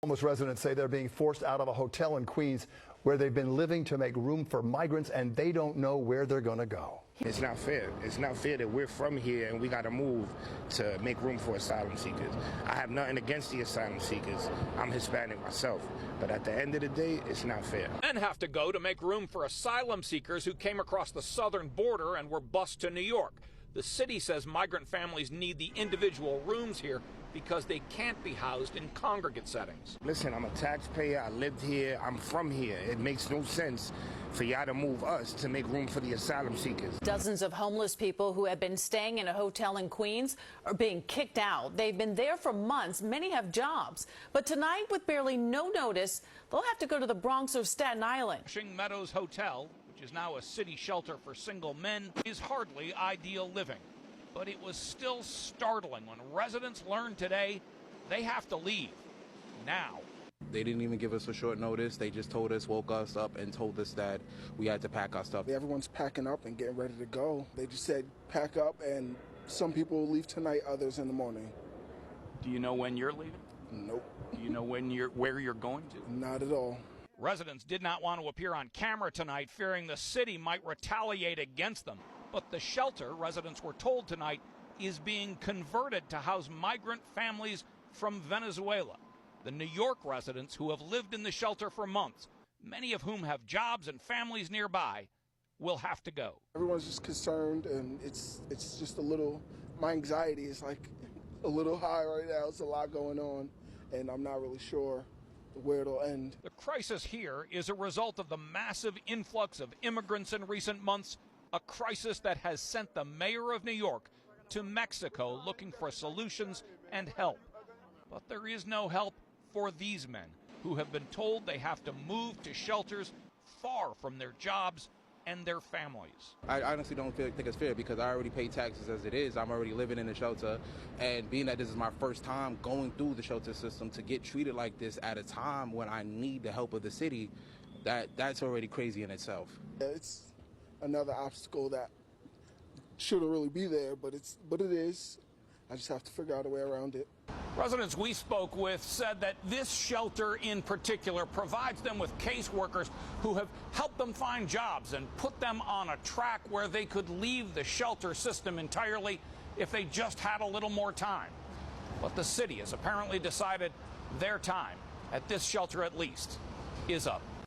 Homeless residents say they're being forced out of a hotel in Queens where they've been living to make room for migrants, and they don't know where they're going to go. It's not fair. It's not fair that we're from here and we got to move to make room for asylum seekers. I have nothing against the asylum seekers. I'm Hispanic myself. But at the end of the day, it's not fair. Men have to go to make room for asylum seekers who came across the southern border and were bused to New York. The city says migrant families need the individual rooms here because they can't be housed in congregate settings. Listen, I'm a taxpayer. I lived here. I'm from here. It makes no sense for y'all to move us to make room for the asylum seekers. Dozens of homeless people who have been staying in a hotel in Queens are being kicked out. They've been there for months. Many have jobs. But tonight, with barely no notice, they'll have to go to the Bronx or Staten Island. Flushing Meadows Hotel, which is now a city shelter for single men, is hardly ideal living. But it was still startling when residents learned today they have to leave now. They didn't even give us a short notice. They just woke us up and told us that we had to pack our stuff. Everyone's packing up and getting ready to go. They just said pack up, and some people will leave tonight, others in the morning. Do you know when you're leaving? Nope. Do you know where you're going to? Not at all. Residents did not want to appear on camera tonight, fearing the city might retaliate against them. But the shelter, residents were told tonight, is being converted to house migrant families from Venezuela. The New York residents who have lived in the shelter for months, many of whom have jobs and families nearby, will have to go. Everyone's just concerned, and it's just a little, my anxiety is like a little high right now. It's a lot going on, and I'm not really sure where it'll end. The crisis here is a result of the massive influx of immigrants in recent months, a crisis that has sent the mayor of New York to Mexico looking for solutions and help. But there is no help for these men who have been told they have to move to shelters far from their jobs and their families. I honestly don't think it's fair because I already pay taxes as it is. I'm already living in a shelter, and being that this is my first time going through the shelter system, to get treated like this at a time when I need the help of the city, that's already crazy in itself. It's another obstacle that shouldn't really be there, but it is. I just have to figure out a way around it. Residents we spoke with said that this shelter in particular provides them with caseworkers who have helped them find jobs and put them on a track where they could leave the shelter system entirely if they just had a little more time. But the city has apparently decided their time, at this shelter at least, is up.